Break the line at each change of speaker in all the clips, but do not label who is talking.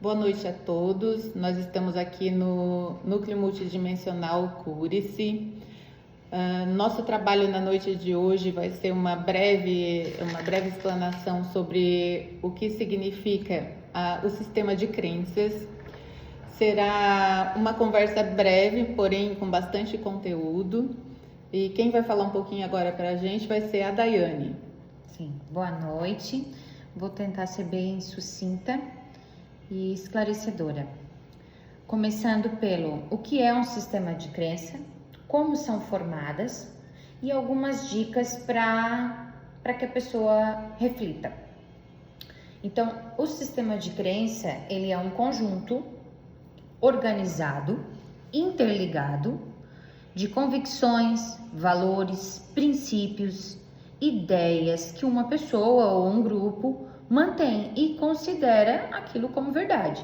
Boa noite a todos. Nós estamos aqui no Núcleo Multidimensional Cure-se. Nosso trabalho na noite de hoje vai ser uma breve explanação sobre o que significa o sistema de crenças. Será uma conversa breve, porém com bastante conteúdo. E quem vai falar um pouquinho agora para a gente vai ser a Daiane.
Sim, boa noite. Vou tentar ser bem sucinta e esclarecedora. Começando pelo o que é um sistema de crença, como são formadas e algumas dicas para que a pessoa reflita. Então, o sistema de crença, ele é um conjunto organizado, interligado, de convicções, valores, princípios, ideias que uma pessoa ou um grupo mantém e considera aquilo como verdade.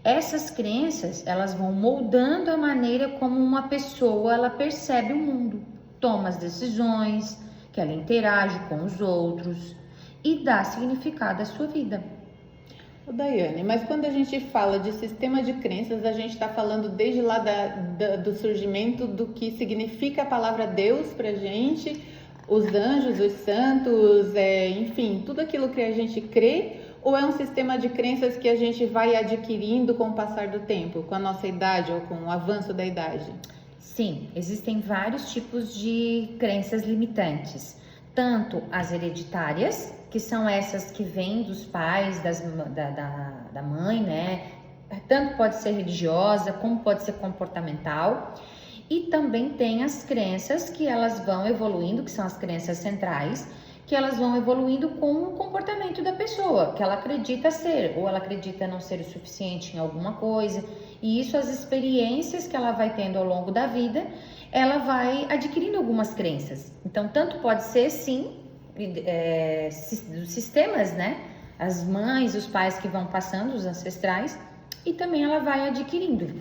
Essas crenças, elas vão moldando a maneira como uma pessoa ela percebe o mundo, toma as decisões, que ela interage com os outros e dá significado à sua vida.
Daiane, mas quando a gente fala de sistema de crenças, a gente está falando desde lá do surgimento do que significa a palavra Deus pra gente, os anjos, os santos, enfim, tudo aquilo que a gente crê, ou é um sistema de crenças que a gente vai adquirindo com o passar do tempo, com a nossa idade ou com o avanço da idade?
Sim, existem vários tipos de crenças limitantes, tanto as hereditárias, que são essas que vêm dos pais, da mãe, né? Tanto pode ser religiosa, como pode ser comportamental. E também tem as crenças que elas vão evoluindo, que são as crenças centrais, que elas vão evoluindo com o comportamento da pessoa, que ela acredita ser, ou ela acredita não ser o suficiente em alguma coisa. E isso, as experiências que ela vai tendo ao longo da vida, ela vai adquirindo algumas crenças. Então, tanto pode ser, sim, dos sistemas, né? As mães, os pais que vão passando, os ancestrais, e também ela vai adquirindo.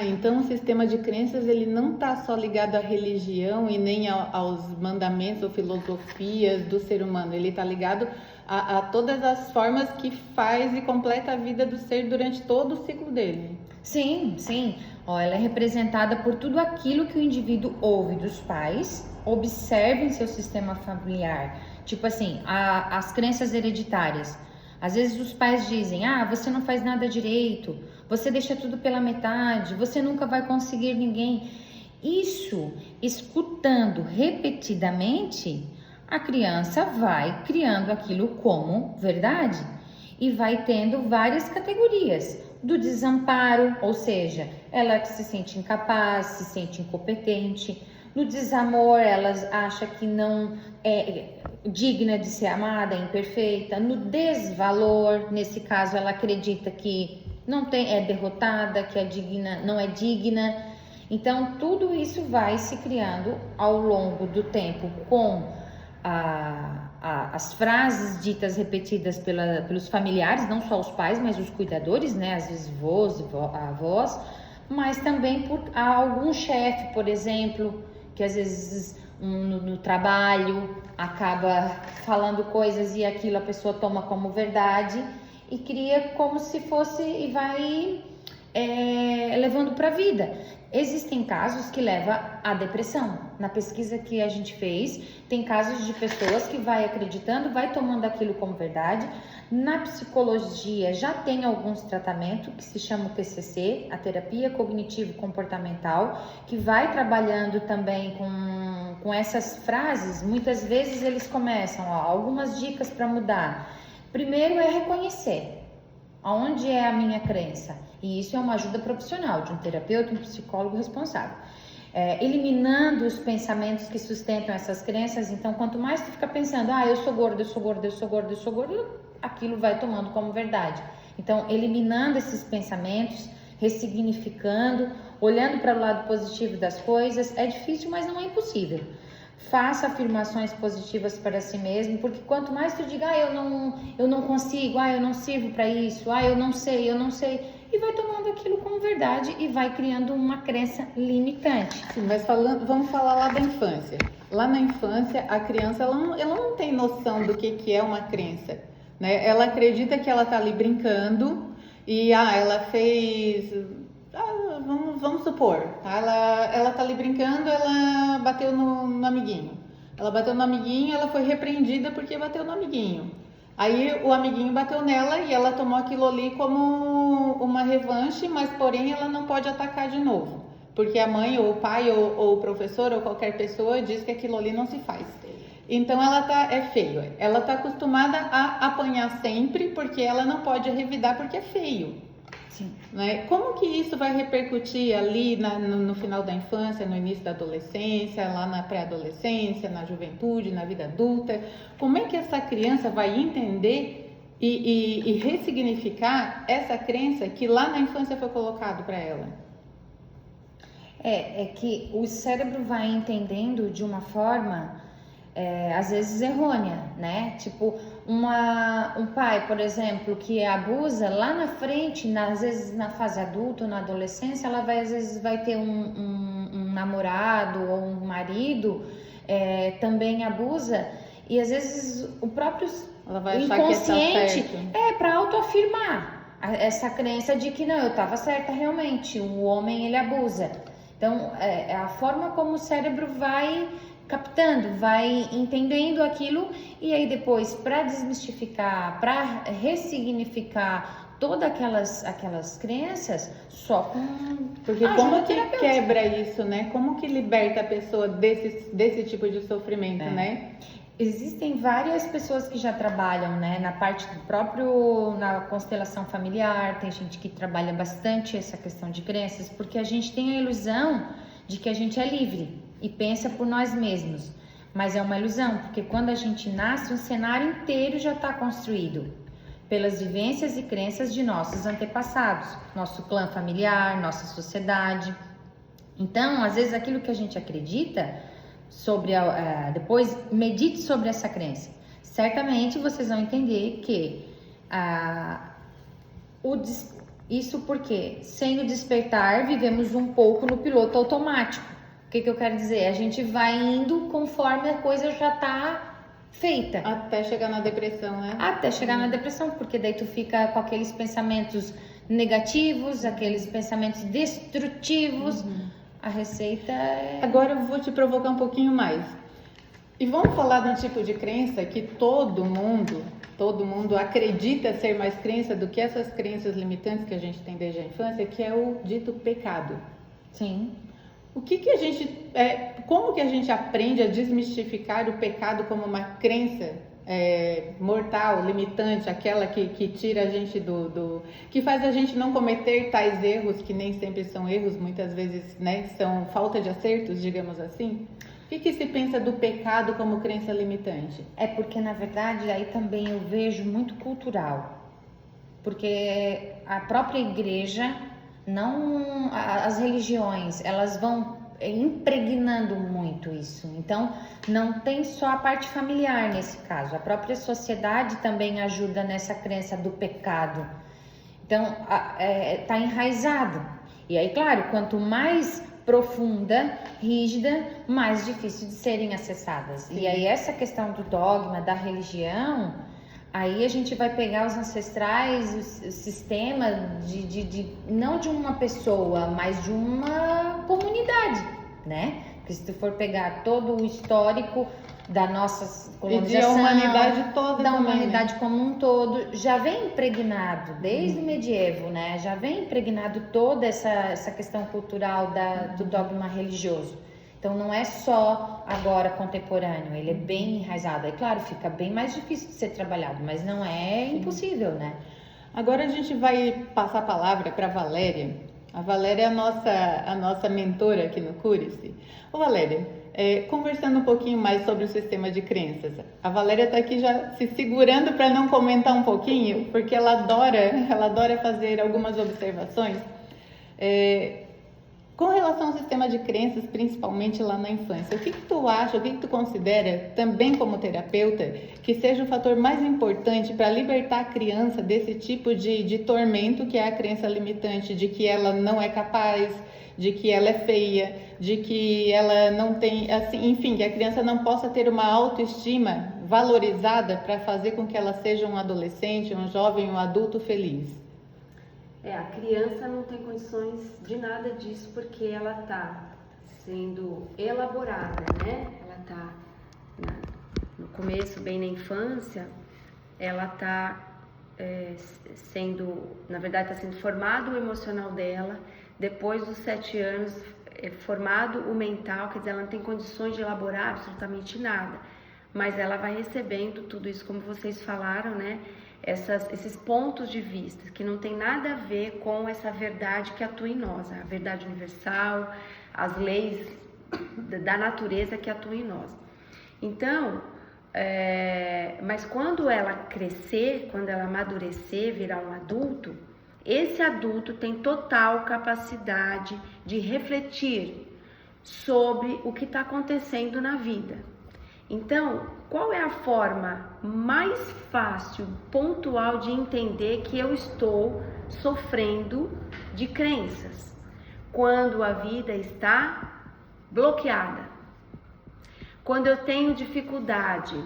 Então o sistema de crenças ele não está só ligado à religião e nem aos mandamentos ou filosofias do ser humano, ele está ligado a todas as formas que faz e completa a vida do ser durante todo o ciclo dele.
Sim, sim. Ela é representada por tudo aquilo que o indivíduo ouve dos pais, observa em seu sistema familiar. Tipo assim, as crenças hereditárias. Às vezes os pais dizem, você não faz nada direito, você deixa tudo pela metade, você nunca vai conseguir ninguém. Isso, escutando repetidamente, a criança vai criando aquilo como verdade e vai tendo várias categorias. Do desamparo, ou seja, ela se sente incapaz, se sente incompetente. No desamor, ela acha que não é digna de ser amada, é imperfeita. No desvalor, nesse caso, ela acredita que é derrotada, que não é digna. Então, tudo isso vai se criando ao longo do tempo com as frases ditas repetidas pelos familiares, não só os pais, mas os cuidadores, né? Às vezes avós, mas também por algum chefe, por exemplo, que às vezes no trabalho acaba falando coisas e aquilo a pessoa toma como verdade e cria como se fosse e vai levando para a vida. Existem casos que levam à depressão. Na pesquisa que a gente fez, tem casos de pessoas que vai acreditando, vai tomando aquilo como verdade. Na psicologia já tem alguns tratamentos que se chama TCC, a terapia cognitivo-comportamental, que vai trabalhando também com essas frases. Muitas vezes eles começam, algumas dicas para mudar. Primeiro é reconhecer aonde é a minha crença. E isso é uma ajuda profissional de um terapeuta, um psicólogo responsável. Eliminando os pensamentos que sustentam essas crenças. Então, quanto mais tu fica pensando, eu sou gordo, eu sou gordo, eu sou gordo, eu sou gordo, aquilo vai tomando como verdade. Então, eliminando esses pensamentos, ressignificando, olhando para o lado positivo das coisas, é difícil, mas não é impossível. Faça afirmações positivas para si mesmo, porque quanto mais tu diga, eu não consigo, eu não sirvo para isso, eu não sei, e vai tomando aquilo como verdade e vai criando uma crença limitante.
Sim, mas vamos falar lá da infância. Lá na infância, a criança ela não tem noção do que é uma crença, né? Ela acredita que ela está ali brincando E ela fez. Vamos supor, tá? Ela tá ali brincando, ela bateu no amiguinho. Ela bateu no amiguinho, ela foi repreendida porque bateu no amiguinho. Aí o amiguinho bateu nela e ela tomou aquilo ali como uma revanche, mas porém ela não pode atacar de novo. Porque a mãe, ou o pai, ou o professor, ou qualquer pessoa diz que aquilo ali não se faz. Então é feio. Ela tá acostumada a apanhar sempre porque ela não pode revidar porque é feio.
Sim.
Né? Como que isso vai repercutir ali no final da infância, no início da adolescência, lá na pré-adolescência, na juventude, na vida adulta? Como é que essa criança vai entender e ressignificar essa crença que lá na infância foi colocado para ela?
É que o cérebro vai entendendo de uma forma, às vezes errônea, né? Tipo, um pai, por exemplo, que abusa lá na frente, às vezes na fase adulta ou na adolescência, às vezes vai ter um namorado ou um marido, também abusa, e às vezes o próprio
ela vai achar
inconsciente
que tá
para autoafirmar essa crença de que não, eu estava certa realmente, o homem ele abusa. Então, é a forma como o cérebro vai captando, vai entendendo aquilo, e aí depois, para desmistificar, para ressignificar todas aquelas crenças, só com
Porque como que quebra isso, né? Como que liberta a pessoa desse tipo de sofrimento, né?
Existem várias pessoas que já trabalham, né, na parte do próprio, na constelação familiar. Tem gente que trabalha bastante essa questão de crenças, porque a gente tem a ilusão de que a gente é livre e pensa por nós mesmos, mas é uma ilusão, porque quando a gente nasce, um cenário inteiro já está construído pelas vivências e crenças de nossos antepassados, nosso clã familiar, nossa sociedade. Então, às vezes, aquilo que a gente acredita depois medite sobre essa crença. Certamente vocês vão entender que isso porque sem o despertar vivemos um pouco no piloto automático. O que eu quero dizer? A gente vai indo conforme a coisa já está feita.
Até chegar na depressão, né?
Até chegar na depressão, porque daí tu fica com aqueles pensamentos negativos, aqueles pensamentos destrutivos. A receita é...
Agora eu vou te provocar um pouquinho mais. E vamos falar de um tipo de crença que todo mundo acredita ser mais crença do que essas crenças limitantes que a gente tem desde a infância, que é o dito pecado.
Sim.
Como que a gente aprende a desmistificar o pecado como uma crença mortal, limitante, aquela que tira a gente que faz a gente não cometer tais erros, que nem sempre são erros, muitas vezes, né, são falta de acertos, digamos assim? O que se pensa do pecado como crença limitante?
É porque, na verdade, aí também eu vejo muito cultural, porque a própria igreja, não, as religiões, elas vão impregnando muito isso. Então, não tem só a parte familiar nesse caso, a própria sociedade também ajuda nessa crença do pecado. Então, tá enraizado. E aí, claro, quanto mais profunda, rígida, mais difícil de serem acessadas. Sim. E aí essa questão do dogma, da religião, aí a gente vai pegar os ancestrais, o sistema não de uma pessoa, mas de uma comunidade, né? Porque se tu for pegar todo o histórico da nossa colonização,
e da humanidade toda,
da humanidade como um todo, já vem impregnado desde o medievo, né? Já vem impregnado toda essa questão cultural do dogma religioso. Então não é só agora contemporâneo, ele é bem enraizado. É claro, fica bem mais difícil de ser trabalhado, mas não é impossível, né?
Agora a gente vai passar a palavra para a Valéria. A Valéria é a nossa mentora aqui no Cure-se. Ô Valéria, conversando um pouquinho mais sobre o sistema de crenças. A Valéria está aqui já se segurando para não comentar um pouquinho, porque ela adora fazer algumas observações. Com relação ao sistema de crenças, principalmente lá na infância, o que tu acha, o que tu considera, também como terapeuta, que seja o fator mais importante para libertar a criança desse tipo de tormento, que é a crença limitante, de que ela não é capaz, de que ela é feia, de que ela não tem, assim, enfim, que a criança não possa ter uma autoestima valorizada para fazer com que ela seja um adolescente, um jovem, um adulto feliz?
A criança não tem condições de nada disso porque ela está sendo elaborada, né? Ela está no começo, bem na infância, ela está na verdade está sendo formado o emocional dela, depois dos 7 anos formado o mental, quer dizer, ela não tem condições de elaborar absolutamente nada, mas ela vai recebendo tudo isso, como vocês falaram, né? Esses pontos de vista que não tem nada a ver com essa verdade que atua em nós, a verdade universal, as leis da natureza que atuam em nós. Então, mas quando ela crescer, quando ela amadurecer, virar um adulto, esse adulto tem total capacidade de refletir sobre o que está acontecendo na vida. Então, qual é a forma mais fácil, pontual de entender que eu estou sofrendo de crenças? Quando a vida está bloqueada. Quando eu tenho dificuldade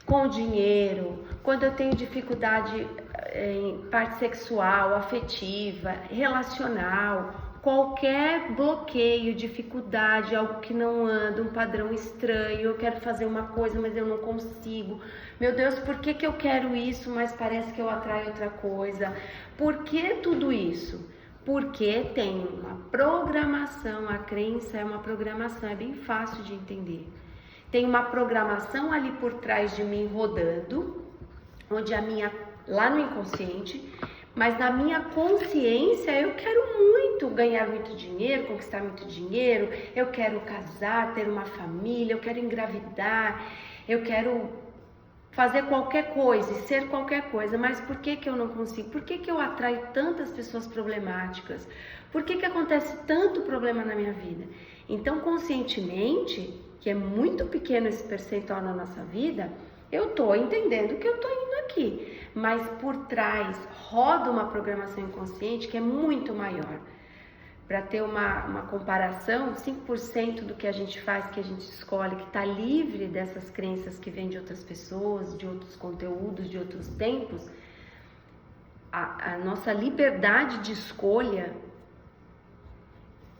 com o dinheiro, quando eu tenho dificuldade em parte sexual, afetiva, relacional, qualquer bloqueio, dificuldade, algo que não anda, um padrão estranho, eu quero fazer uma coisa, mas eu não consigo. Meu Deus, por que eu quero isso, mas parece que eu atraio outra coisa? Por que tudo isso? Porque tem uma programação, a crença é uma programação, é bem fácil de entender. Tem uma programação ali por trás de mim rodando, onde lá no inconsciente, mas na minha consciência eu quero muito ganhar muito dinheiro, conquistar muito dinheiro, eu quero casar, ter uma família, eu quero engravidar, eu quero fazer qualquer coisa e ser qualquer coisa, mas por que eu não consigo? Por que eu atraio tantas pessoas problemáticas? Por que acontece tanto problema na minha vida? Então, conscientemente, que é muito pequeno esse percentual na nossa vida, eu estou entendendo que eu estou indo aqui, mas por trás roda uma programação inconsciente que é muito maior. Para ter uma comparação, 5% do que a gente faz, que a gente escolhe, que está livre dessas crenças que vêm de outras pessoas, de outros conteúdos, de outros tempos, a nossa liberdade de escolha,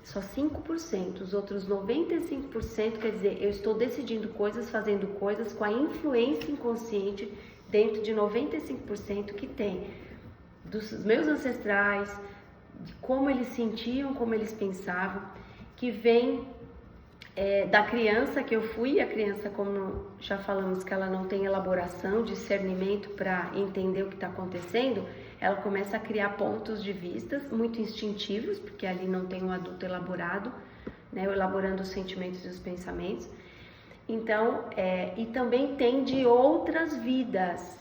só 5%, os outros 95%, quer dizer, eu estou decidindo coisas, fazendo coisas com a influência inconsciente dentro de 95% que tem dos meus ancestrais, de como eles sentiam, como eles pensavam, que vem da criança que eu fui. A criança, como já falamos, que ela não tem elaboração, discernimento para entender o que está acontecendo, ela começa a criar pontos de vista muito instintivos, porque ali não tem um adulto elaborado, né, elaborando os sentimentos e os pensamentos. Então, e também tem de outras vidas,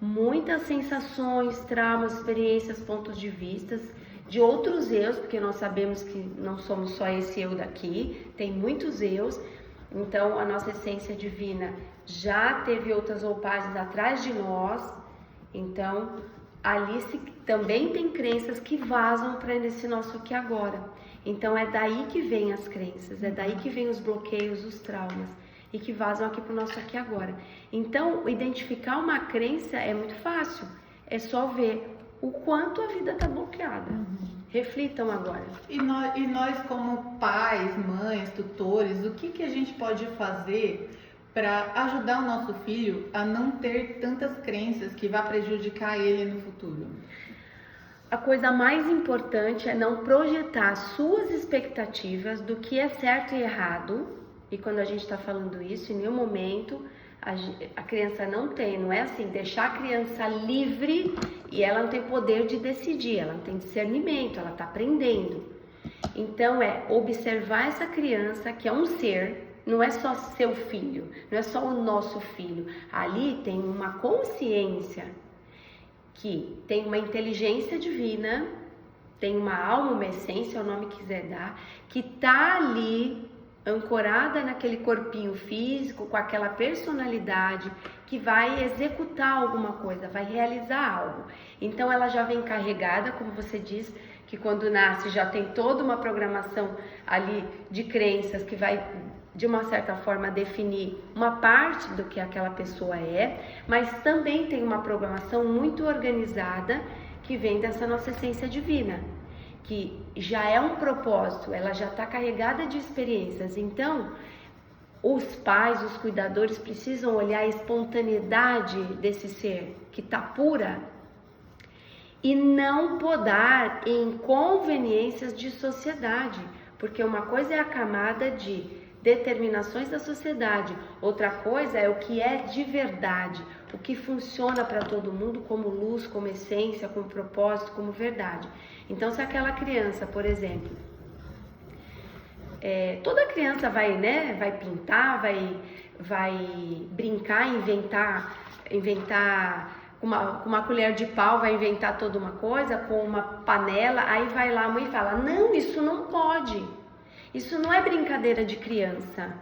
muitas sensações, traumas, experiências, pontos de vista de outros eus, porque nós sabemos que não somos só esse eu daqui, tem muitos eus. Então, a nossa essência divina já teve outras roupagens atrás de nós. Então, ali também tem crenças que vazam para esse nosso aqui agora. Então, é daí que vem as crenças, é daí que vem os bloqueios, os traumas, e que vazam aqui para o nosso aqui agora. Então, identificar uma crença é muito fácil, é só ver o quanto a vida está bloqueada. Reflitam agora.
E nós como pais, mães, tutores, o que a gente pode fazer para ajudar o nosso filho a não ter tantas crenças que vá prejudicar ele no futuro?
A coisa mais importante é não projetar suas expectativas do que é certo e errado. E quando a gente está falando isso, em nenhum momento a criança não é assim, deixar a criança livre e ela não tem poder de decidir, ela não tem discernimento, ela está aprendendo. Então observar essa criança, que é um ser, não é só seu filho, não é só o nosso filho. Ali tem uma consciência que tem uma inteligência divina, tem uma alma, uma essência, é o nome que quiser dar, que está ali ancorada naquele corpinho físico, com aquela personalidade que vai executar alguma coisa, vai realizar algo. Então ela já vem carregada, como você diz, que quando nasce já tem toda uma programação ali de crenças que vai, de uma certa forma, definir uma parte do que aquela pessoa é, mas também tem uma programação muito organizada que vem dessa nossa essência divina, que já é um propósito, ela já está carregada de experiências. Então, os pais, os cuidadores precisam olhar a espontaneidade desse ser que está pura e não podar em conveniências de sociedade, porque uma coisa é a camada de determinações da sociedade, outra coisa é o que é de verdade, o que funciona para todo mundo como luz, como essência, como propósito, como verdade. Então, se aquela criança, por exemplo, toda criança vai, né, vai pintar, vai brincar, inventar com uma colher de pau, vai inventar toda uma coisa, com uma panela, aí vai lá a mãe e fala, não, isso não pode, isso não é brincadeira de criança.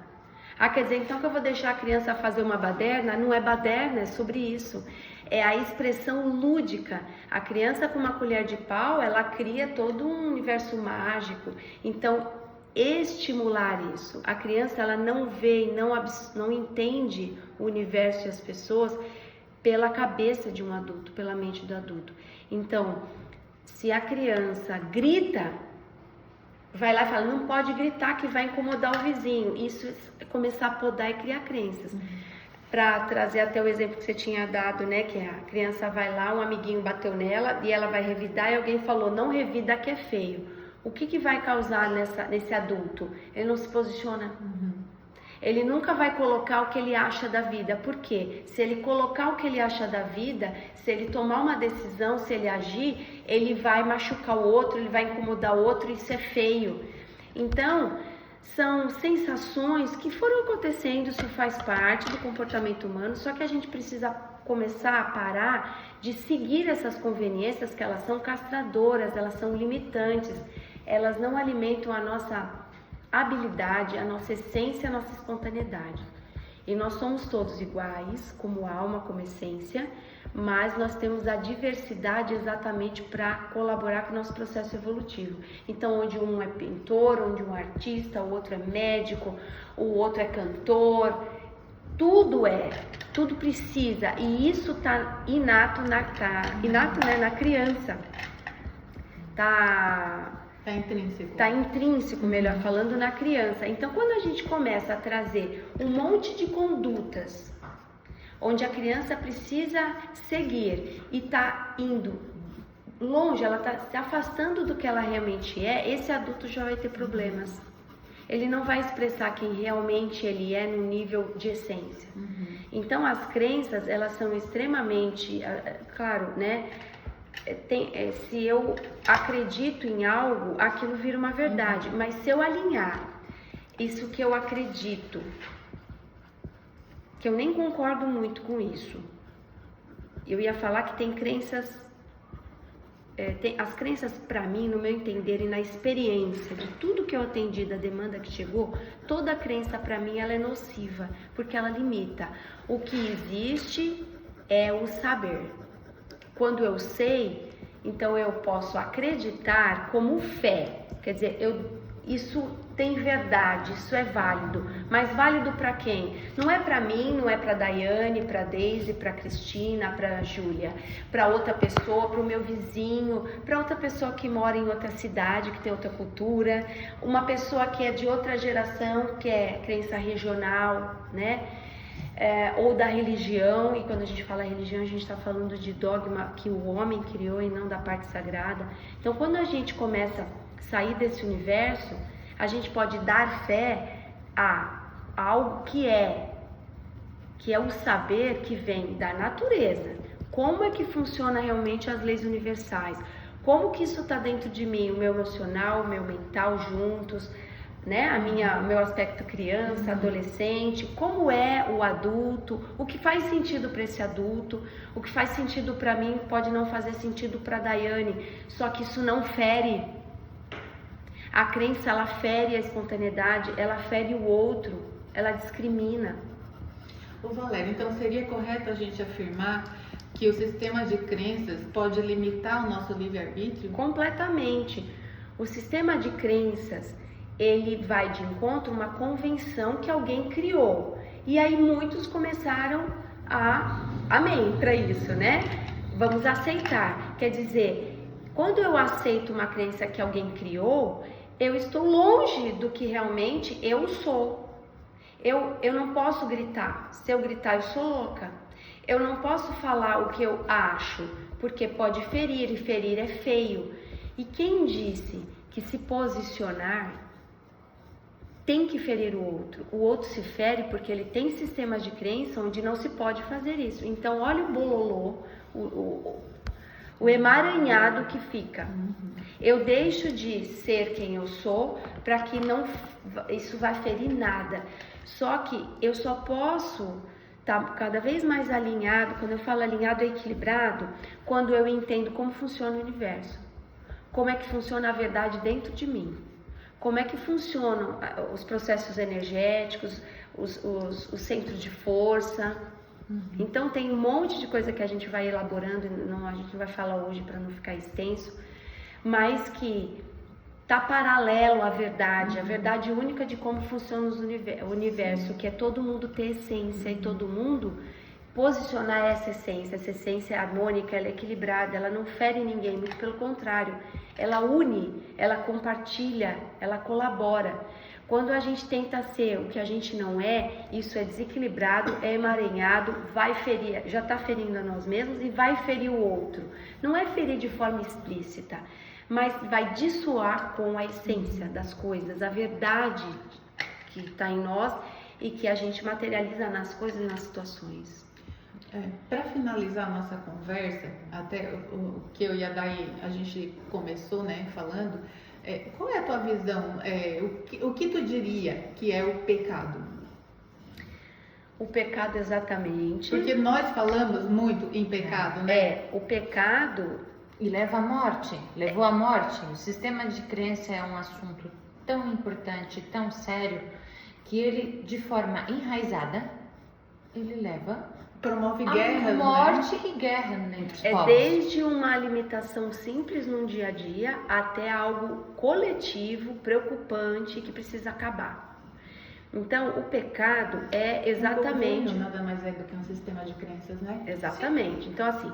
Ah, quer dizer, então que eu vou deixar a criança fazer uma baderna? Não é baderna, é sobre isso. É a expressão lúdica. A criança com uma colher de pau, ela cria todo um universo mágico. Então, estimular isso. A criança, ela não vê e não entende o universo e as pessoas pela cabeça de um adulto, pela mente do adulto. Então, se a criança grita, vai lá e fala, não pode gritar que vai incomodar o vizinho. Isso é começar a podar e criar crenças. Para trazer até o exemplo que você tinha dado, né, que a criança vai lá, um amiguinho bateu nela e ela vai revidar e alguém falou, não revida que é feio. O que vai causar nesse adulto? Ele não se posiciona. Ele nunca vai colocar o que ele acha da vida. Por quê? Se ele colocar o que ele acha da vida, se ele tomar uma decisão, se ele agir, ele vai machucar o outro, ele vai incomodar o outro, isso é feio. Então, são sensações que foram acontecendo, isso faz parte do comportamento humano, só que a gente precisa começar a parar de seguir essas conveniências, que elas são castradoras, elas são limitantes, elas não alimentam a nossa habilidade, a nossa essência, a nossa espontaneidade. E nós somos todos iguais, como alma, como essência, mas nós temos a diversidade exatamente para colaborar com o nosso processo evolutivo. Então, onde um é pintor, onde um é artista, o outro é médico, o outro é cantor, tudo precisa, e isso está inato na criança. Está intrínseco, melhor falando, na criança. Então, quando a gente começa a trazer um monte de condutas, onde a criança precisa seguir e está indo longe, ela está se afastando do que ela realmente é, esse adulto já vai ter problemas. Ele não vai expressar quem realmente ele é no nível de essência. Então, as crenças, elas são extremamente, claro, né? Se eu acredito em algo, aquilo vira uma verdade. Mas se eu alinhar isso que eu acredito, que eu nem concordo muito com isso, eu ia falar que tem crenças, as crenças para mim, no meu entender e na experiência de tudo que eu atendi da demanda que chegou, toda crença para mim ela é nociva, porque ela limita. O que existe é o saber. Quando eu sei, então eu posso acreditar como fé. Quer dizer, isso tem verdade, isso é válido. Mas válido para quem? Não é para mim, não é para Daiane, para Deise, para Cristina, para Júlia. Para outra pessoa, para o meu vizinho, para outra pessoa que mora em outra cidade, que tem outra cultura. Uma pessoa que é de outra geração, que é crença regional, né? Ou da religião, e quando a gente fala religião, a gente está falando de dogma que o homem criou e não da parte sagrada. Então, quando a gente começa a sair desse universo, a gente pode dar fé a algo que é o saber que vem da natureza. Como é que funciona realmente as leis universais? Como que isso está dentro de mim, o meu emocional, o meu mental juntos, né? Meu aspecto criança, adolescente, como é o adulto, o que faz sentido para esse adulto, o que faz sentido para mim pode não fazer sentido para Daiane, só que isso não fere. A crença, ela fere a espontaneidade, ela fere o outro, ela discrimina.
Ô Valéria, então seria correto a gente afirmar que o sistema de crenças pode limitar o nosso livre-arbítrio?
Completamente. O sistema de crenças, ele vai de encontro a uma convenção que alguém criou. E aí muitos começaram amém para isso, né? Vamos aceitar. Quer dizer, quando eu aceito uma crença que alguém criou, eu estou longe do que realmente eu sou. Eu não posso gritar. Se eu gritar, eu sou louca. Eu não posso falar o que eu acho, porque pode ferir, e ferir é feio. E quem disse que se posicionar tem que ferir o outro? O outro se fere porque ele tem sistemas de crença onde não se pode fazer isso. Então, olha o bololô, o emaranhado que fica. Eu deixo de ser quem eu sou para que não isso vai ferir nada. Só que eu só posso estar cada vez mais alinhado. Quando eu falo alinhado, é equilibrado, quando eu entendo como funciona o universo, como é que funciona a verdade dentro de mim, como é que funcionam os processos energéticos, os centros de força. Então tem um monte de coisa que a gente vai elaborando, a gente não vai falar hoje para não ficar extenso, mas que está paralelo à verdade, a verdade única de como funciona o universo, que é todo mundo ter essência e todo mundo posicionar essa essência é harmônica, ela é equilibrada, ela não fere ninguém, muito pelo contrário, ela une, ela compartilha, ela colabora. Quando a gente tenta ser o que a gente não é, isso é desequilibrado, é emaranhado, vai ferir, já está ferindo a nós mesmos e vai ferir o outro. Não é ferir de forma explícita, mas vai dissoar com a essência das coisas, a verdade que está em nós e que a gente materializa nas coisas e nas situações.
Para finalizar a nossa conversa, até o que eu e a Day, a gente começou, né, falando, qual é a tua visão? O que tu diria que é o pecado?
O pecado exatamente.
Porque nós falamos muito em pecado, né?
O pecado...
E leva à morte, levou à morte. O sistema de crença é um assunto tão importante, tão sério, que ele, de forma enraizada, ele leva...
Promove guerras,
morte,
né?
E guerra entre os povos.
Desde uma alimentação simples no dia a dia até algo coletivo, preocupante, que precisa acabar. Então, o pecado é exatamente...
O governo nada mais é do que um sistema de crenças, né?
Exatamente. Sim. Então, assim,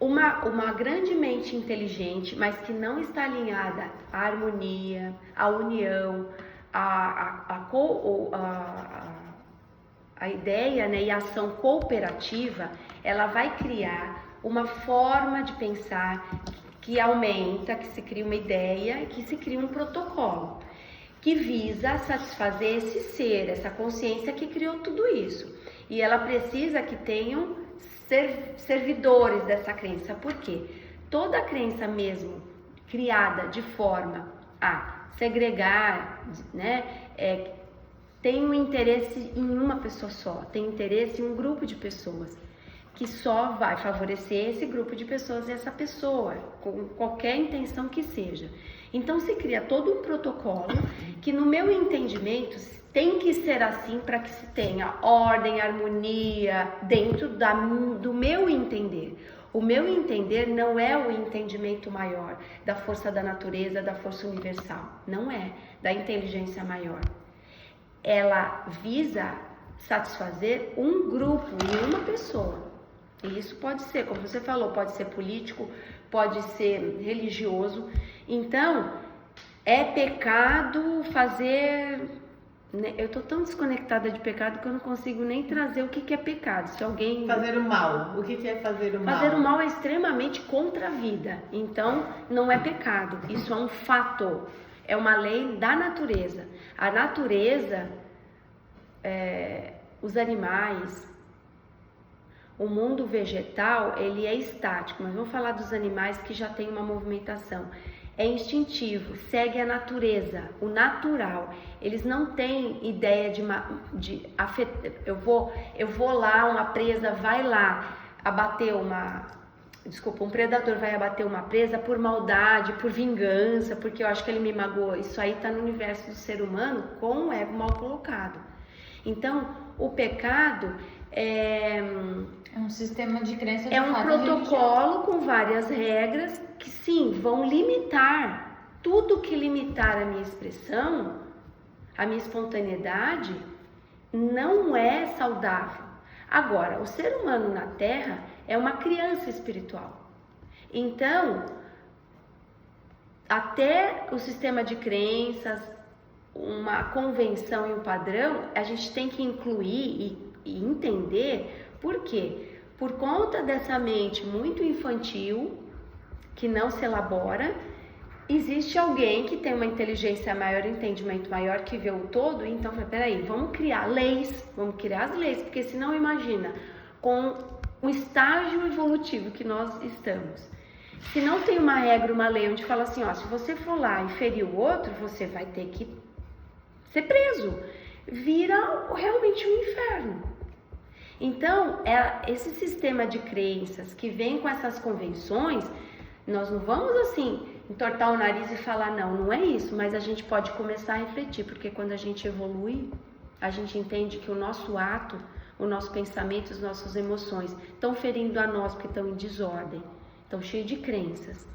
uma grande mente inteligente, mas que não está alinhada à harmonia, à união, a ideia, né, e a ação cooperativa, ela vai criar uma forma de pensar que aumenta, que se cria uma ideia e que se cria um protocolo que visa satisfazer esse ser, essa consciência que criou tudo isso. E ela precisa que tenham servidores dessa crença. Por quê? Toda crença mesmo criada de forma a segregar, né, tem um interesse em uma pessoa só, tem interesse em um grupo de pessoas, que só vai favorecer esse grupo de pessoas e essa pessoa, com qualquer intenção que seja. Então se cria todo um protocolo que, no meu entendimento, tem que ser assim para que se tenha ordem, harmonia, dentro do meu entender. O meu entender não é o entendimento maior da força da natureza, da força universal, não é, da inteligência maior. Ela visa satisfazer um grupo e uma pessoa. E isso pode ser, como você falou, pode ser político, pode ser religioso. Então, é pecado fazer... Eu estou tão desconectada de pecado que eu não consigo nem trazer o que é pecado. Se alguém...
Fazer o mal. O que é fazer o mal?
Fazer o mal é extremamente contra a vida. Então, não é pecado. Isso é um fato. É uma lei da natureza. A natureza, os animais, o mundo vegetal, ele é estático. Mas vamos falar dos animais que já têm uma movimentação. É instintivo, segue a natureza, o natural. Eles não têm ideia eu vou lá, uma presa vai lá abater um predador vai abater uma presa por maldade, por vingança, porque eu acho que ele me magoou. Isso aí está no universo do ser humano com o ego mal colocado. Então, o pecado é
um sistema de crença.
É um protocolo com várias regras que, sim, vão limitar. Tudo que limitar a minha expressão, a minha espontaneidade, não é saudável. Agora, o ser humano na Terra é uma criança espiritual. Então, até o sistema de crenças, uma convenção e um padrão, a gente tem que incluir e entender por quê? Por conta dessa mente muito infantil, que não se elabora, existe alguém que tem uma inteligência maior, entendimento maior, que vê o todo, então, peraí, vamos criar leis, vamos criar as leis, porque senão imagina, com o estágio evolutivo que nós estamos, se não tem uma regra, uma lei, onde fala assim, ó, se você for lá e ferir o outro, você vai ter que ser preso. Vira realmente um inferno. Então, esse sistema de crenças que vem com essas convenções, nós não vamos assim entortar o nariz e falar não é isso, mas a gente pode começar a refletir, porque quando a gente evolui, a gente entende que o nosso ato, o nosso pensamento, as nossas emoções estão ferindo a nós porque estão em desordem. Estão cheios de crenças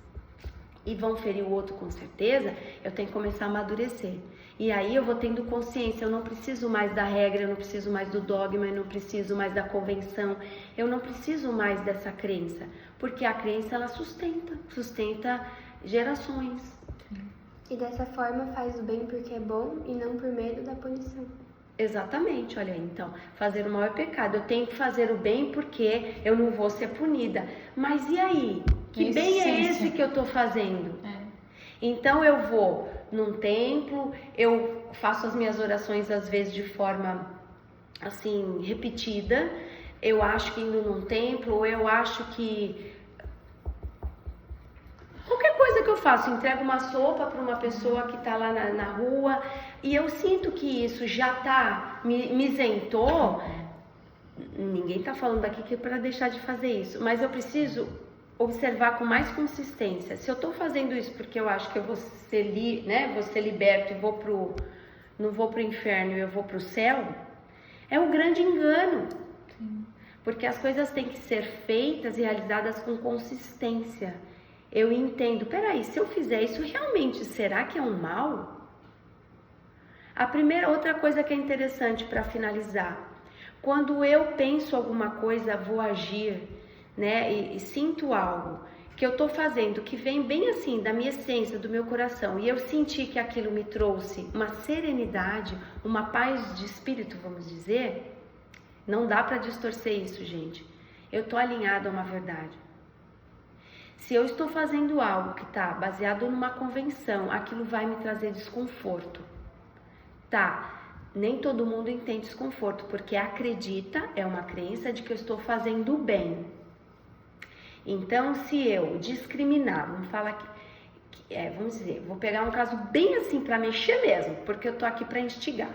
e vão ferir o outro com certeza, eu tenho que começar a amadurecer. E aí eu vou tendo consciência, eu não preciso mais da regra, eu não preciso mais do dogma, eu não preciso mais da convenção, eu não preciso mais dessa crença, porque a crença ela sustenta gerações.
E dessa forma faz o bem porque é bom e não por medo da punição.
Exatamente, olha aí, então, fazer o mal é pecado, eu tenho que fazer o bem porque eu não vou ser punida. Mas e aí? Que bem é esse que eu estou fazendo? Então eu vou num templo, eu faço as minhas orações às vezes de forma assim, repetida, eu acho que indo num templo, ou eu acho que qualquer coisa que eu faço, entrego uma sopa para uma pessoa que está lá na rua e eu sinto que isso já tá, me isentou. Ninguém está falando aqui que é para deixar de fazer isso, mas eu preciso observar com mais consistência. Se eu estou fazendo isso porque eu acho que eu vou ser, vou ser liberto e não vou para o inferno e eu vou para o céu, é um grande engano. Sim. Porque as coisas têm que ser feitas e realizadas com consistência. Eu entendo, peraí, se eu fizer isso, realmente, será que é um mal? Outra coisa que é interessante para finalizar, quando eu penso alguma coisa, vou agir, e sinto algo que eu estou fazendo, que vem bem assim, da minha essência, do meu coração, e eu senti que aquilo me trouxe uma serenidade, uma paz de espírito, vamos dizer, não dá para distorcer isso, gente. Eu estou alinhado a uma verdade. Se eu estou fazendo algo que está baseado numa convenção, aquilo vai me trazer desconforto. Nem todo mundo entende desconforto, porque acredita, é uma crença de que eu estou fazendo o bem. Então, se eu discriminar, vamos dizer, vou pegar um caso bem assim para mexer mesmo, porque eu tô aqui para instigar.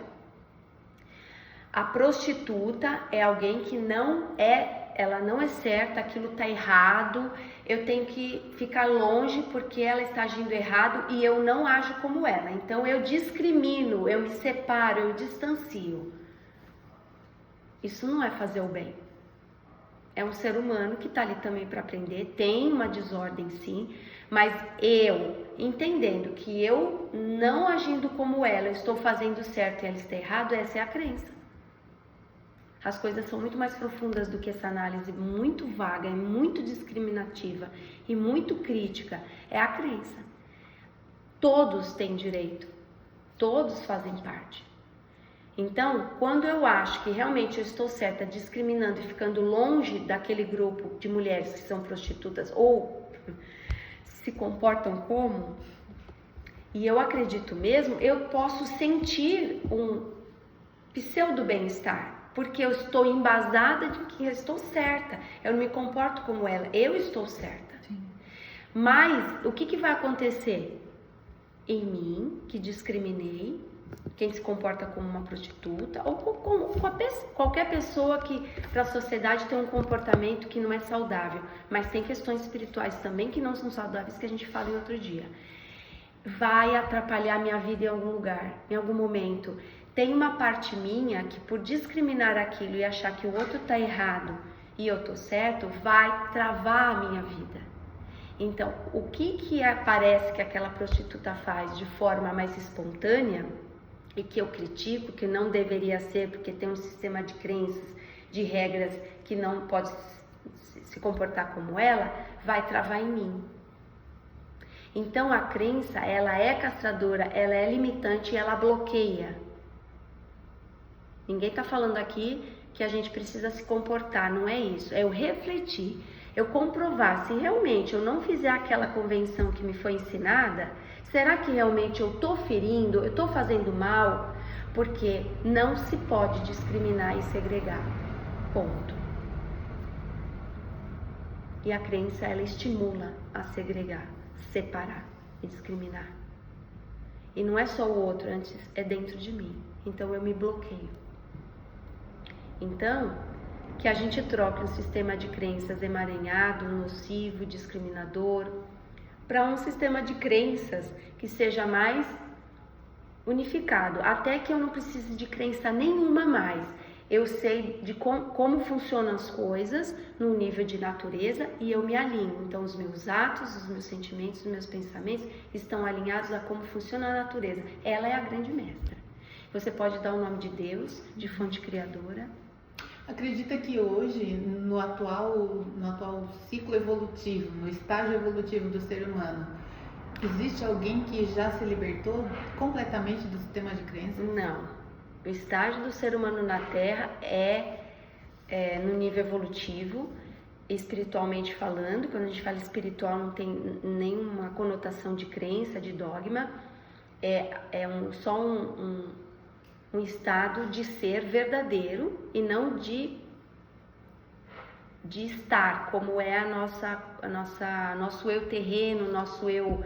A prostituta é alguém que ela não é certa, aquilo tá errado, eu tenho que ficar longe porque ela está agindo errado e eu não ajo como ela. Então eu discrimino, eu me separo, eu distancio. Isso não é fazer o bem. É um ser humano que está ali também para aprender, tem uma desordem sim, mas eu, entendendo que eu não agindo como ela, eu estou fazendo certo e ela está errado, essa é a crença. As coisas são muito mais profundas do que essa análise muito vaga, muito discriminativa e muito crítica. É a crença. Todos têm direito, todos fazem parte. Então, quando eu acho que realmente eu estou certa, discriminando e ficando longe daquele grupo de mulheres que são prostitutas ou se comportam como, e eu acredito mesmo, eu posso sentir um pseudo bem-estar. Porque eu estou embasada de que eu estou certa, eu não me comporto como ela, eu estou certa. Sim. Mas o que vai acontecer? Em mim, que discriminei, quem se comporta como uma prostituta, ou qualquer pessoa que para a sociedade tem um comportamento que não é saudável, mas tem questões espirituais também que não são saudáveis, que a gente fala em outro dia. Vai atrapalhar minha vida em algum lugar, em algum momento. Tem uma parte minha que por discriminar aquilo e achar que o outro está errado e eu estou certo, vai travar a minha vida. Então, o que parece que aquela prostituta faz de forma mais espontânea e que eu critico, que não deveria ser porque tem um sistema de crenças, de regras que não pode se comportar como ela, vai travar em mim. Então a crença, ela é castradora, ela é limitante e ela bloqueia. Ninguém está falando aqui que a gente precisa se comportar, não é isso. É eu refletir, eu comprovar se realmente eu não fizer aquela convenção que me foi ensinada, será que realmente eu estou ferindo, eu estou fazendo mal? Porque não se pode discriminar e segregar. Ponto. E a crença, ela estimula a segregar, separar e discriminar. E não é só o outro, antes é dentro de mim. Então eu me bloqueio. Então, que a gente troque um sistema de crenças emaranhado, nocivo, discriminador, para um sistema de crenças que seja mais unificado, até que eu não precise de crença nenhuma mais. Eu sei de como funcionam as coisas no nível de natureza e eu me alinho. Então, os meus atos, os meus sentimentos, os meus pensamentos estão alinhados a como funciona a natureza. Ela é a grande mestra. Você pode dar o nome de Deus, de fonte criadora.
Acredita que hoje, no atual ciclo evolutivo, no estágio evolutivo do ser humano, existe alguém que já se libertou completamente do sistema de crenças?
Não. O estágio do ser humano na Terra é no nível evolutivo, espiritualmente falando. Quando a gente fala espiritual, não tem nenhuma conotação de crença, de dogma. Só um estado de ser verdadeiro e não de estar, como é nosso eu terreno, nosso eu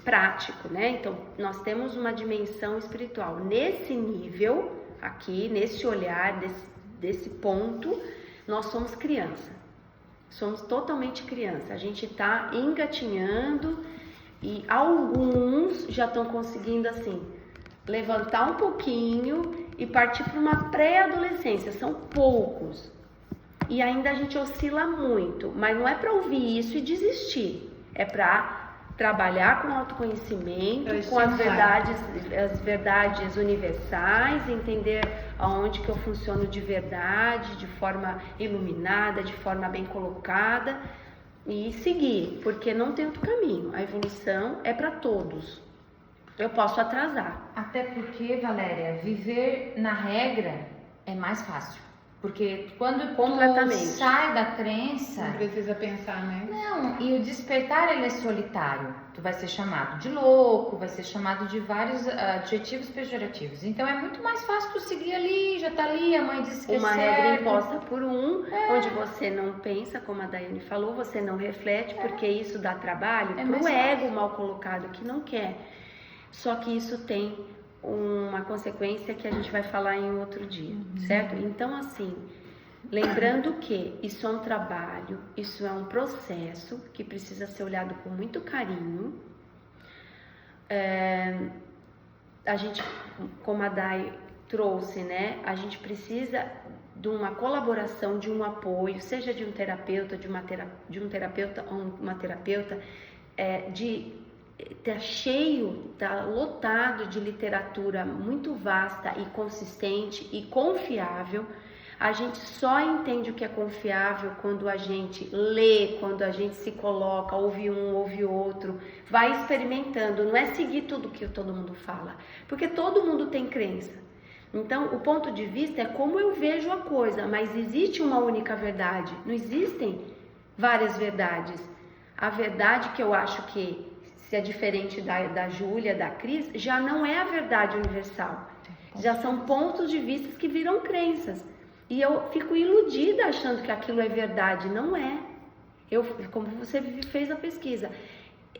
prático, né? Então, nós temos uma dimensão espiritual. Nesse nível, aqui, nesse olhar, desse ponto, nós somos criança. Somos totalmente criança. A gente está engatinhando e alguns já estão conseguindo, assim, levantar um pouquinho e partir para uma pré-adolescência. São poucos. E ainda a gente oscila muito. Mas não é para ouvir isso e desistir. É para trabalhar com autoconhecimento, com as verdades universais, entender aonde que eu funciono de verdade, de forma iluminada, de forma bem colocada e seguir, porque não tem outro caminho. A evolução é para todos. Eu posso atrasar.
Até porque, Valéria, viver na regra é mais fácil. Porque quando tu sai da crença...
Não precisa pensar, né?
Não, e o despertar ele é solitário. Tu vai ser chamado de louco, vai ser chamado de vários adjetivos pejorativos. Então é muito mais fácil tu seguir ali, já tá ali, a mãe disse que
uma
é certo.
regra imposta por onde você não pensa, como a Daiane falou, você não reflete, porque isso dá trabalho pro ego mal colocado que não quer. Só que isso tem uma consequência que a gente vai falar em outro dia, certo? Então, assim, lembrando que isso é um trabalho, isso é um processo que precisa ser olhado com muito carinho. A gente, como a Dai trouxe, né? A gente precisa de uma colaboração, de um apoio, seja de um terapeuta, de um terapeuta ou uma terapeuta, tá cheio, tá lotado de literatura muito vasta e consistente e confiável. A gente só entende o que é confiável quando a gente lê, quando a gente se coloca, ouve um, ouve outro, vai experimentando, não é seguir tudo que todo mundo fala, porque todo mundo tem crença. Então, o ponto de vista é como eu vejo a coisa, mas existe uma única verdade, não existem várias verdades. A verdade que eu acho que se é diferente da Júlia, da Cris, já não é a verdade universal. Já são pontos de vista que viram crenças. E eu fico iludida achando que aquilo é verdade. Não é. Como você fez a pesquisa,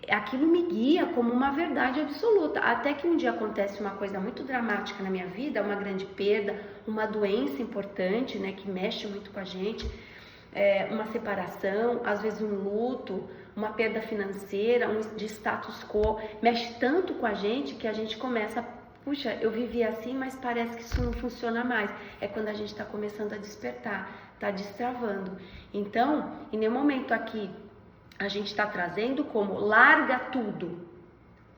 aquilo me guia como uma verdade absoluta. Até que um dia acontece uma coisa muito dramática na minha vida, uma grande perda, uma doença importante, né, que mexe muito com a gente, uma separação, às vezes um luto, uma perda financeira, de status quo, mexe tanto com a gente que a gente começa, puxa, eu vivi assim, mas parece que isso não funciona mais. É quando a gente está começando a despertar, está destravando. Então, em nenhum momento aqui a gente está trazendo como larga tudo.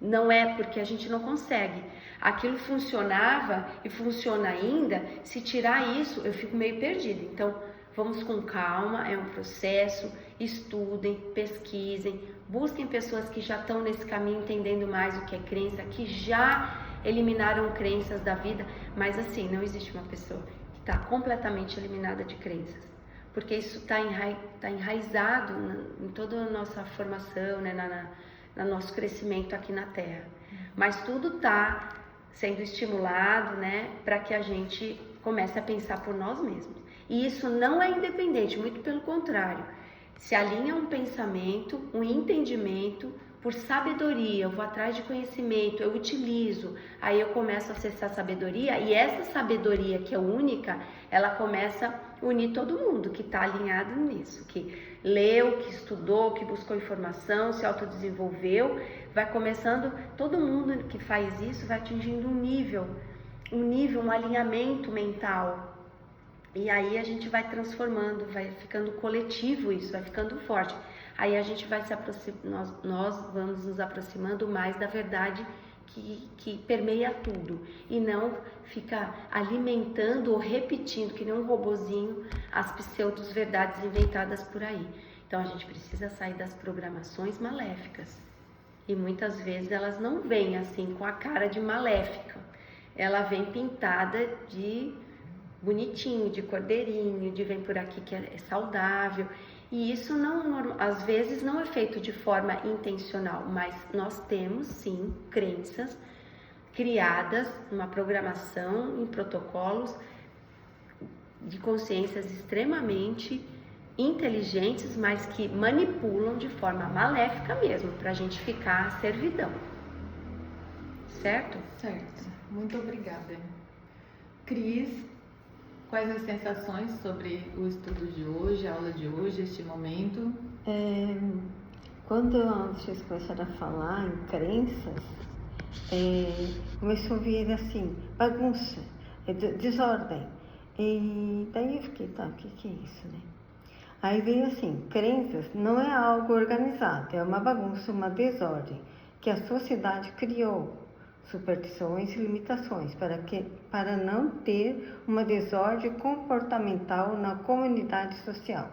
Não é porque a gente não consegue. Aquilo funcionava e funciona ainda. Se tirar isso, eu fico meio perdida. Então, vamos com calma, é um processo, estudem, pesquisem, busquem pessoas que já estão nesse caminho entendendo mais o que é crença, que já eliminaram crenças da vida, mas assim, não existe uma pessoa que está completamente eliminada de crenças, porque isso está enraizado em toda a nossa formação, né, no nosso crescimento aqui na Terra, mas tudo está sendo estimulado, né, para que a gente comece a pensar por nós mesmos. E isso não é independente, muito pelo contrário. Se alinha um pensamento, um entendimento por sabedoria, eu vou atrás de conhecimento, eu utilizo, aí eu começo a acessar sabedoria, e essa sabedoria que é única, ela começa a unir todo mundo que está alinhado nisso, que leu, que estudou, que buscou informação, se autodesenvolveu, vai começando, todo mundo que faz isso vai atingindo um nível, um alinhamento mental. E aí a gente vai transformando, vai ficando coletivo isso, vai ficando forte. Aí a gente vai se aproximando, nós vamos nos aproximando mais da verdade que permeia tudo. E não fica alimentando ou repetindo, que nem um robozinho, as pseudos verdades inventadas por aí. Então a gente precisa sair das programações maléficas. E muitas vezes elas não vêm assim com a cara de maléfica. Ela vem pintada de bonitinho, de cordeirinho, de vem por aqui que é saudável. E isso não, às vezes não é feito de forma intencional, mas nós temos sim crenças criadas numa programação, em protocolos de consciências extremamente inteligentes, mas que manipulam de forma maléfica mesmo, para a gente ficar à servidão. Certo?
Certo. Muito obrigada. Cris, quais as sensações sobre o estudo de hoje, a aula de hoje, este momento?
Quando vocês começaram a falar em crenças, começou a vir assim, bagunça, desordem. E daí eu fiquei, tá, o que é isso, né? Aí veio assim, crenças não é algo organizado, é uma bagunça, uma desordem que a sociedade criou. Superstições e limitações, para não ter uma desordem comportamental na comunidade social.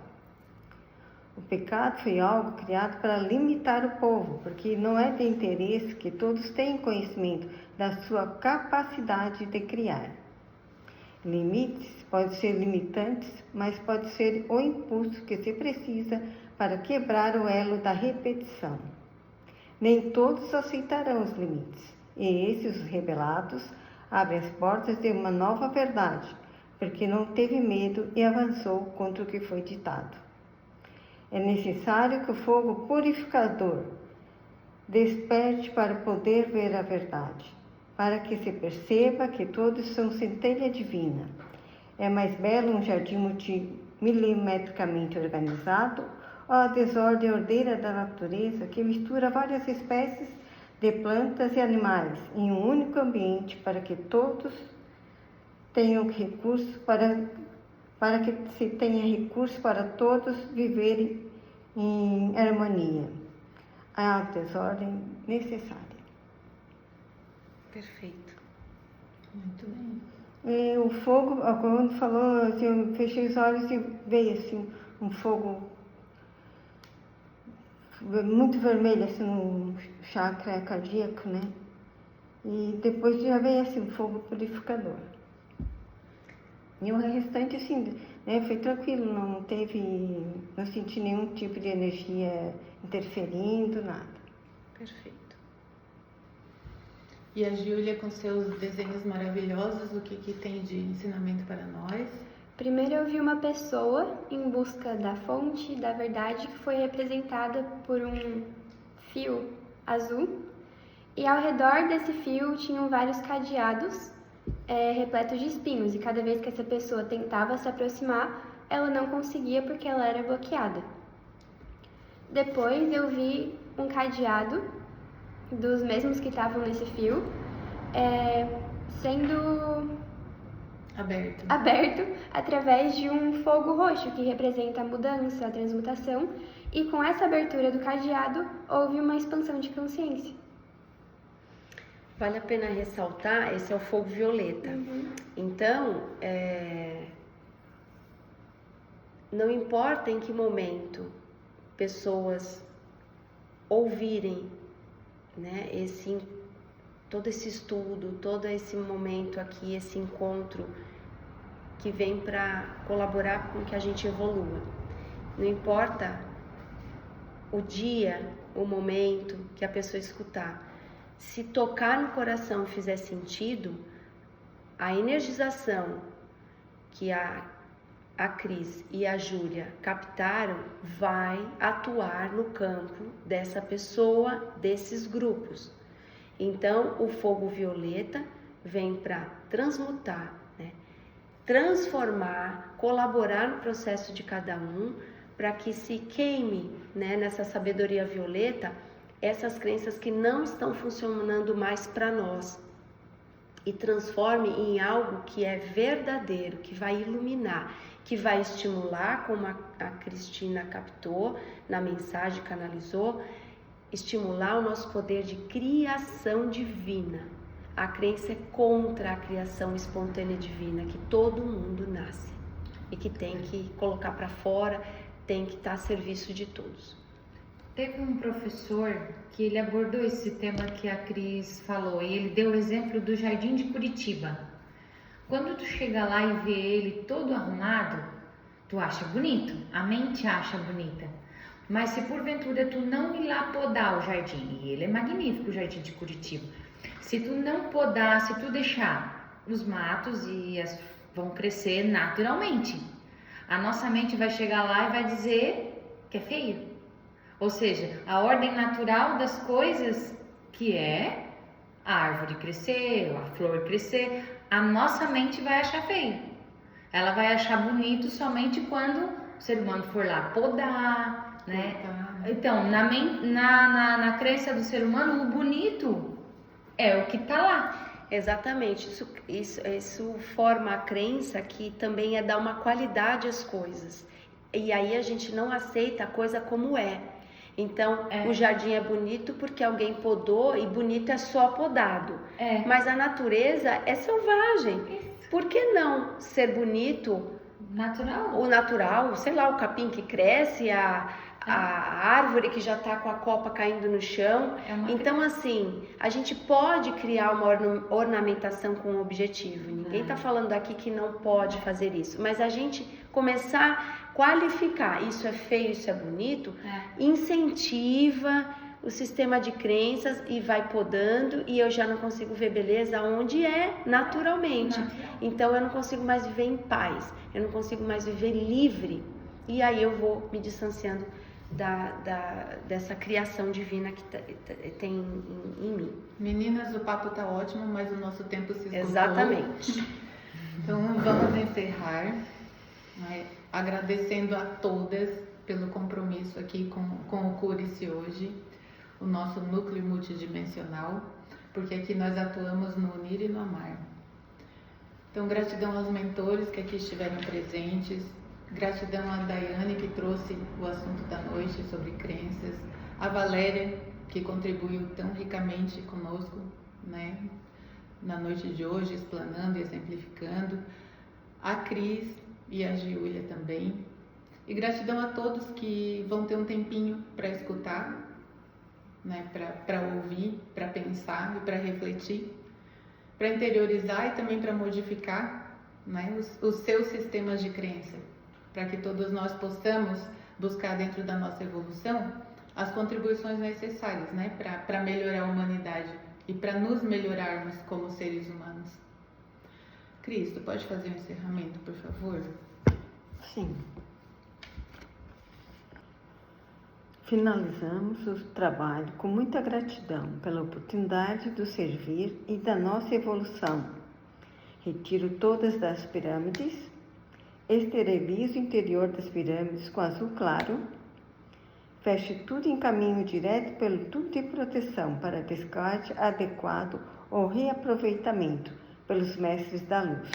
O pecado foi algo criado para limitar o povo, porque não é de interesse que todos tenham conhecimento da sua capacidade de criar. Limites podem ser limitantes, mas pode ser o impulso que se precisa para quebrar o elo da repetição. Nem todos aceitarão os limites. E esses rebelados abrem as portas de uma nova verdade, porque não teve medo e avançou contra o que foi ditado. É necessário que o fogo purificador desperte para poder ver a verdade, para que se perceba que todos são centelha divina. É mais belo um jardim milimetricamente organizado ou a desordem ordeira da natureza que mistura várias espécies de plantas e animais em um único ambiente para que todos tenham recursos para que se tenha recursos para todos viverem em harmonia. A desordem necessária.
Perfeito.
Muito bem.
O fogo, quando falou, assim, eu fechei os olhos e veio assim um fogo muito vermelho, assim, no chakra cardíaco, né? E depois já veio assim, um fogo purificador. E o restante, assim, né, foi tranquilo, não senti nenhum tipo de energia interferindo, nada.
Perfeito.
E a Júlia, com seus desenhos maravilhosos, o que tem de ensinamento para nós?
Primeiro eu vi uma pessoa em busca da fonte da verdade que foi representada por um fio azul e ao redor desse fio tinham vários cadeados repletos de espinhos e cada vez que essa pessoa tentava se aproximar, ela não conseguia porque ela era bloqueada. Depois eu vi um cadeado dos mesmos que estavam nesse fio sendo aberto através de um fogo roxo que representa a mudança, a transmutação, e com essa abertura do cadeado houve uma expansão de consciência.
Vale a pena ressaltar, esse é o fogo violeta. Então, não importa em que momento pessoas ouvirem, né, todo esse estudo, todo esse momento aqui, esse encontro que vem para colaborar com que a gente evolua. Não importa o dia, o momento que a pessoa escutar. Se tocar no coração e fizer sentido, a energização que a Cris e a Júlia captaram vai atuar no campo dessa pessoa, desses grupos. Então, o fogo violeta vem para transmutar, né? Transformar, colaborar no processo de cada um, para que se queime, né, nessa sabedoria violeta essas crenças que não estão funcionando mais para nós e transforme em algo que é verdadeiro, que vai iluminar, que vai estimular, como a Cristina captou na mensagem, canalizou, estimular o nosso poder de criação divina. A crença é contra a criação espontânea divina, que todo mundo nasce e que tem que colocar para fora, tem que estar a serviço de todos.
Teve um professor que ele abordou esse tema que a Cris falou, e ele deu o exemplo do Jardim de Curitiba. Quando tu chega lá e vê ele todo arrumado, tu acha bonito, a mente acha bonita. Mas se porventura tu não ir lá podar o jardim, e ele é magnífico, o Jardim de Curitiba, se tu não podar, se tu deixar os matos vão crescer naturalmente, a nossa mente vai chegar lá e vai dizer que é feio. Ou seja, a ordem natural das coisas, que é a árvore crescer, a flor crescer, a nossa mente vai achar feio. Ela vai achar bonito somente quando o ser humano for lá podar, né? Então, na crença do ser humano, o bonito é o que tá lá.
Exatamente, isso forma a crença que também é dar uma qualidade às coisas. E aí a gente não aceita a coisa como é. Então, o jardim é bonito porque alguém podou, e bonito é só podado. Mas a natureza é selvagem. Por que não ser bonito?
Natural.
O natural, sei lá, o capim que cresce, a árvore que já está com a copa caindo no chão. Então, assim, a gente pode criar uma ornamentação com um objetivo. Ninguém está falando aqui que não pode fazer isso. Mas a gente começar a qualificar, isso é feio, isso é bonito, incentiva o sistema de crenças e vai podando, e eu já não consigo ver beleza onde é naturalmente. Então eu não consigo mais viver em paz, eu não consigo mais viver livre, e aí eu vou me distanciando dessa criação divina que tem em mim.
Meninas, o papo tá ótimo, mas o nosso tempo se esgotou.
Exatamente.
Então vamos encerrar, né, agradecendo a todas pelo compromisso aqui com o Cúrice hoje, o nosso núcleo multidimensional, porque aqui nós atuamos no unir e no amar. Então, gratidão aos mentores que aqui estiveram presentes, gratidão a Daiane, que trouxe o assunto da noite sobre crenças, a Valéria, que contribuiu tão ricamente conosco, né, na noite de hoje, explanando e exemplificando, a Cris e a Giulia também, e gratidão a todos que vão ter um tempinho para escutar, né, para ouvir, para pensar e para refletir, para interiorizar e também para modificar, né, os seus sistemas de crença, para que todos nós possamos buscar dentro da nossa evolução as contribuições necessárias, né, para melhorar a humanidade e para nos melhorarmos como seres humanos. Cris, tu pode fazer um encerramento, por favor?
Sim. Finalizamos o trabalho com muita gratidão pela oportunidade do servir e da nossa evolução. Retiro todas das pirâmides, esterilizo o interior das pirâmides com azul claro, fecho tudo em caminho direto pelo tubo de proteção para descarte adequado ou reaproveitamento pelos mestres da luz.